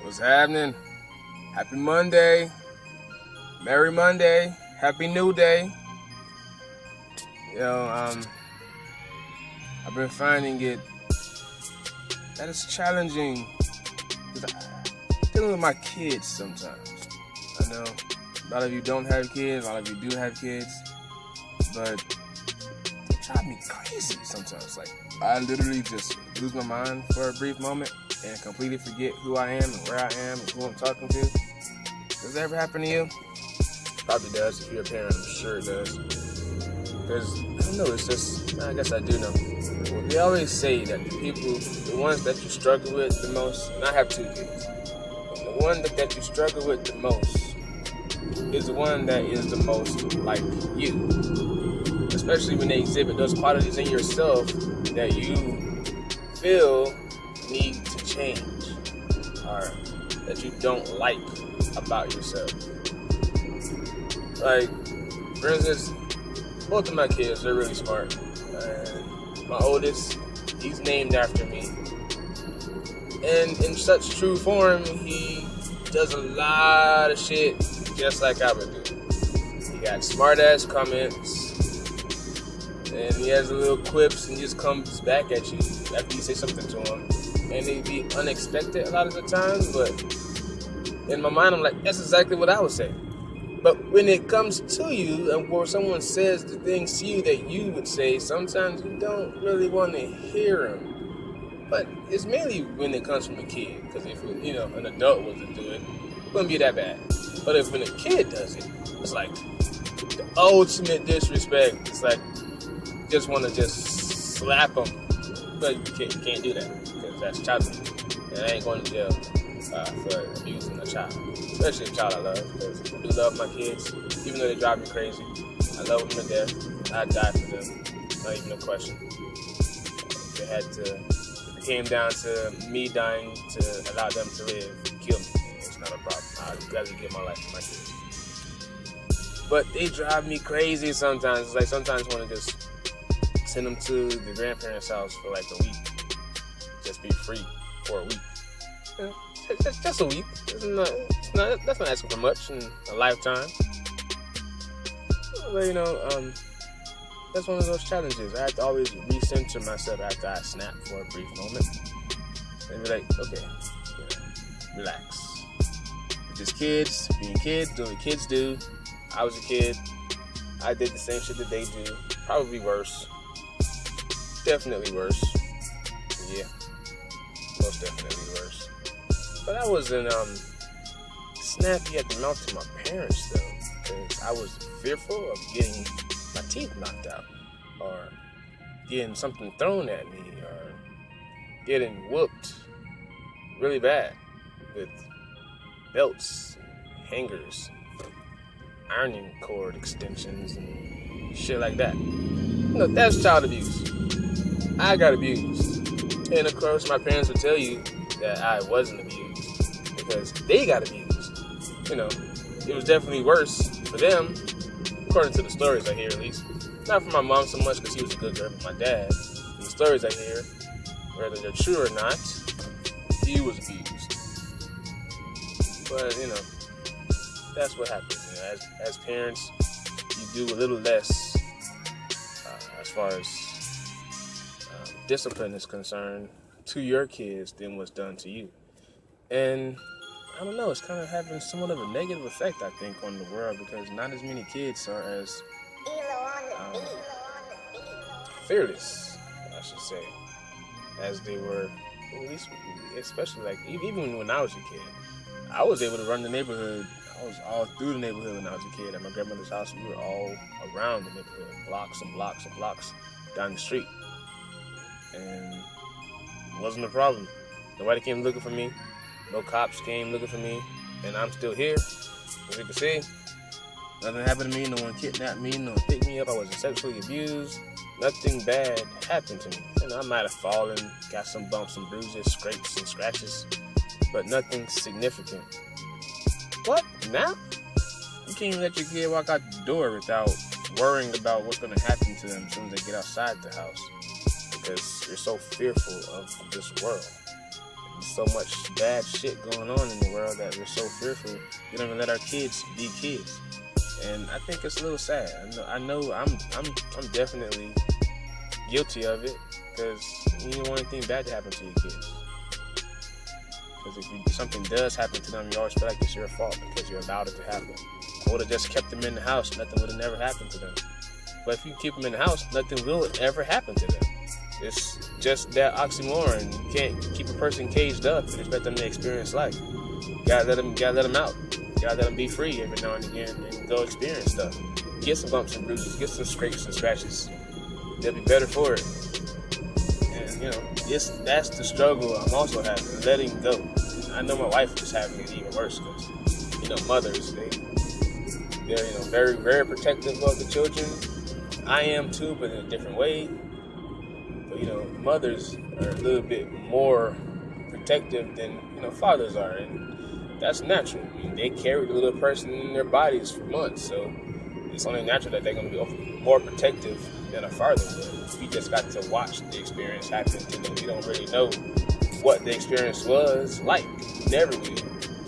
What's happening? Happy Monday. Merry Monday. Happy New Day. I've been finding it that it's challenging dealing with my kids sometimes. I know a lot of you don't have kids, a lot of you do have kids, but they drive me crazy sometimes. Like, I literally just lose my mind for a brief moment and completely forget who I am and where I am and who I'm talking to. Does that ever happen to you? Probably does. If you're a parent, I'm sure it does. Because, I don't know, it's just, I guess I do know. They always say that the ones that you struggle with the most, and I have 2 kids, the one that you struggle with the most is the one that is the most like you. Especially when they exhibit those qualities in yourself that you feel need to change or that you don't like about yourself. Like, for instance, both of my kids, they're really smart. And my oldest, he's named after me. And in such true form, he does a lot of shit just like I would do. He got smart-ass comments, and he has little quips and just comes back at you after you say something to him. And they be unexpected a lot of the times, but in my mind, I'm like, that's exactly what I would say. But when it comes to you, and where someone says the things to you that you would say, sometimes you don't really want to hear them. But it's mainly when it comes from a kid, because if an adult was to do it, it wouldn't be that bad. But if when a kid does it, it's like the ultimate disrespect. It's like just want to just slap them, but you can't do that because that's child abuse, and I ain't going to jail for abusing a child, especially a child I love, because I do love my kids, even though they drive me crazy. I love them to death. I'd die for them, not even a question. If it came down to me dying to allow them to live, kill me, it's not a problem. I'd gladly give my life to my kids. But they drive me crazy sometimes. It's like sometimes I want to just send them to the grandparents' house for like a week, just be free for a week. Just a week. That's not asking for much in a lifetime. But that's one of those challenges. I have to always recenter myself after I snap for a brief moment and be like, okay, relax. We're just kids, being kids, doing what kids do. I was a kid. I did the same shit that they do. Probably worse. Definitely worse. Yeah. Most definitely worse. But I wasn't snappy at the mouth to my parents, though, because I was fearful of getting my teeth knocked out, or getting something thrown at me, or getting whooped really bad with belts, hangers, ironing cord extensions, and shit like that. That's child abuse. I got abused. And of course, my parents would tell you that I wasn't abused because they got abused. It was definitely worse for them, according to the stories I hear at least. Not for my mom so much because he was a good girl, but my dad, from the stories I hear, whether they're true or not, he was abused. But, that's what happens. As parents, you do a little less as far as discipline is concerned to your kids than what's done to you. And I don't know, it's kind of having somewhat of a negative effect, I think, on the world, because not as many kids are as fearless, I should say, as they were, at least, especially like, even when I was a kid. I was able to run the neighborhood. I was all through the neighborhood when I was a kid. At my grandmother's house, we were all around the neighborhood, blocks and blocks and blocks down the street. And it wasn't a problem. Nobody came looking for me. No cops came looking for me. And I'm still here. As you can see, nothing happened to me. No one kidnapped me. No one picked me up. I wasn't sexually abused. Nothing bad happened to me. I might have fallen, got some bumps and bruises, scrapes and scratches, but nothing significant. What? Now? You can't even let your kid walk out the door without worrying about what's going to happen to them as soon as they get outside the house, because you're so fearful of this world. so much bad shit going on in the world that we're so fearful we don't even let our kids be kids. And I think it's a little sad. I know I'm definitely guilty of it, because you don't want anything bad to happen to your kids. Because if something does happen to them, you always feel like it's your fault because you allowed it to happen. I would have just kept them in the house, nothing would have never happened to them. But if you keep them in the house, nothing will ever happen to them. It's just that oxymoron. You can't keep a person caged up and expect them to experience life. You gotta let them out. You gotta let them be free every now and again and go experience stuff. Get some bumps and bruises, get some scrapes and scratches. They'll be better for it. And that's the struggle I'm also having, letting go. I know my wife is having it even worse because, mothers, they're very, very protective of the children. I am too, but in a different way. But mothers are a little bit more protective than fathers are, and that's natural. I mean, they carry the little person in their bodies for months, so it's only natural that they're going to be more protective than a father would. We just got to watch the experience happen to them. We don't really know what the experience was like. Never will.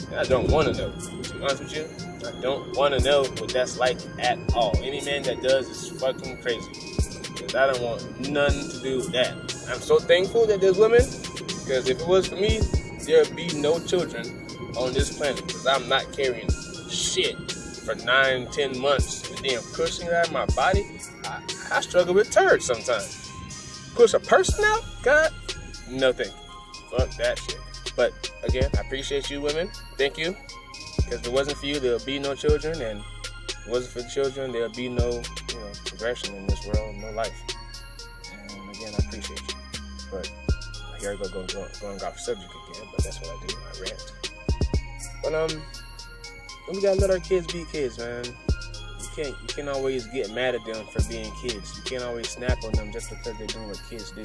And I don't want to know. To be honest with you, I don't want to know what that's like at all. Any man that does is fucking crazy. Because I don't want nothing to do with that. I'm so thankful that there's women, because if it was for me, there'd be no children on this planet. Because I'm not carrying shit for 9-10 months and then pushing it out of my body. I struggle with turds sometimes. Push a person out? God, no thank you. Fuck that shit. But again, I appreciate you women. Thank you. Because if it wasn't for you, there'll be no children, and if it wasn't for the children, there'll be no progression in this world, no life. And again, I appreciate you. But here I go going off subject again, but that's what I do, I rant. But we gotta let our kids be kids, man. You can't always get mad at them for being kids. You can't always snap on them just because they're doing what kids do.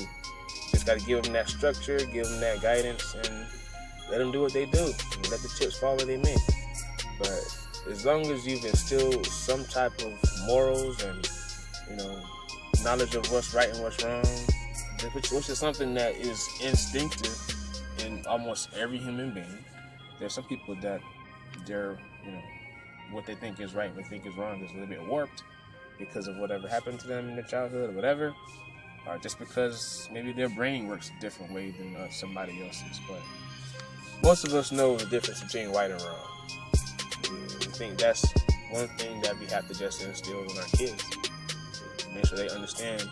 Just gotta give them that structure, give them that guidance, and let them do what they do. And let the chips fall where they may. But as long as you've instilled some type of morals and knowledge of what's right and what's wrong, which is something that is instinctive in almost every human being. There's some people that they're what they think is right and they think is wrong is a little bit warped because of whatever happened to them in their childhood or whatever, or just because maybe their brain works a different way than somebody else's. But most of us know the difference between right and wrong. I think that's one thing that we have to just instill in our kids. Make sure they understand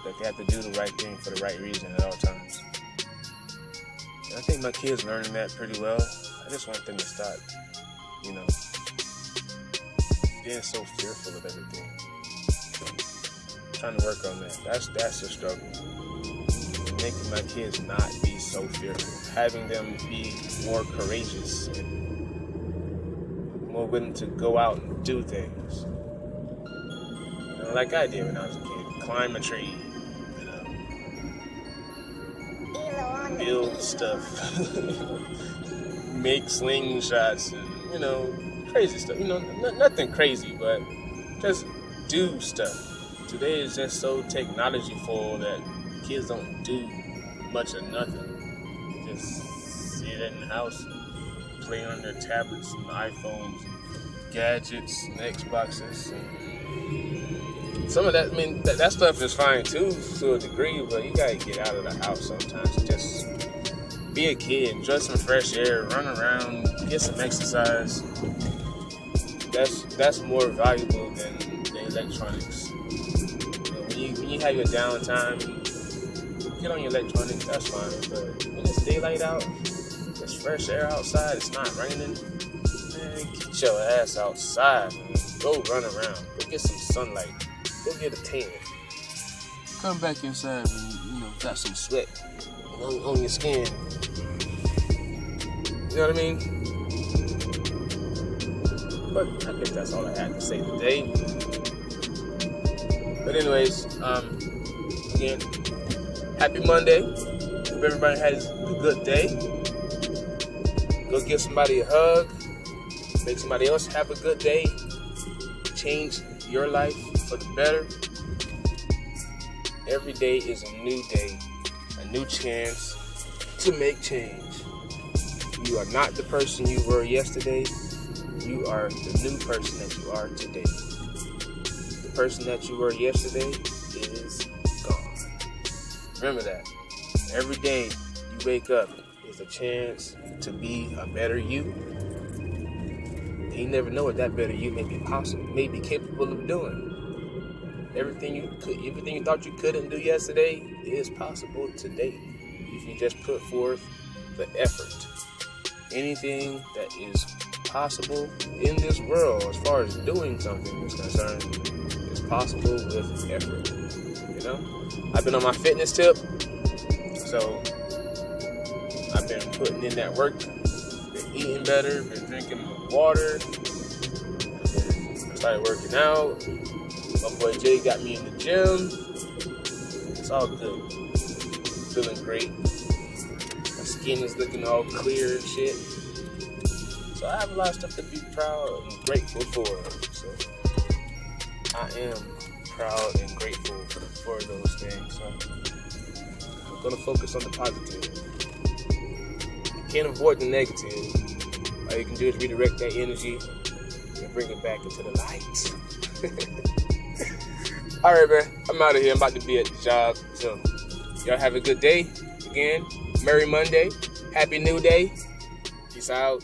that they have to do the right thing for the right reason at all times. And I think my kids learning that pretty well. I just want them to stop, being so fearful of everything. I'm trying to work on that. That's a struggle. Making my kids not be so fearful. Having them be more courageous and more willing to go out and do things. Like I did when I was a kid. Climb a tree. Build stuff. Make slingshots and, crazy stuff. Nothing crazy, but just do stuff. Today is just so technology-full that kids don't do much of nothing. Just sit in the house, play on their tablets and iPhones, gadgets and Xboxes. And some of that, that stuff is fine too, to a degree, but you gotta get out of the house sometimes. Just be a kid, enjoy some fresh air, run around, get some exercise. That's more valuable than the electronics. When you have your downtime, get on your electronics, that's fine. But when it's daylight out, it's fresh air outside, it's not raining, man, get your ass outside, man. Go run around, go get some sunlight, go get a tan. Come back inside when you got some sweat on your skin. You know what I mean? But I guess that's all I had to say today. But anyways, again, happy Monday. Hope everybody has a good day. Go give somebody a hug. Make somebody else have a good day. Change your life for the better. Every day is a new day, a new chance to make change. You are not the person you were yesterday. You are the new person that you are today. The person that you were yesterday is gone. Remember that. Every day you wake up is a chance to be a better you. And you never know what that better you may be possible, may be capable of doing. Everything you thought you couldn't do yesterday is possible today if you just put forth the effort. Anything that is possible in this world, as far as doing something is concerned, is possible with effort. You know, I've been on my fitness tip, so I've been putting in that work, been eating better, been drinking more water, I started working out. My boy Jay got me in the gym. It's all good. Feeling great. My skin is looking all clear and shit. So I have a lot of stuff to be proud and grateful for. So I am proud and grateful for those things. So I'm gonna focus on the positive. You can't avoid the negative. All you can do is redirect that energy and bring it back into the light. Alright, man. I'm out of here. I'm about to be at the job. So y'all have a good day. Again, Merry Monday. Happy New Day. Peace out.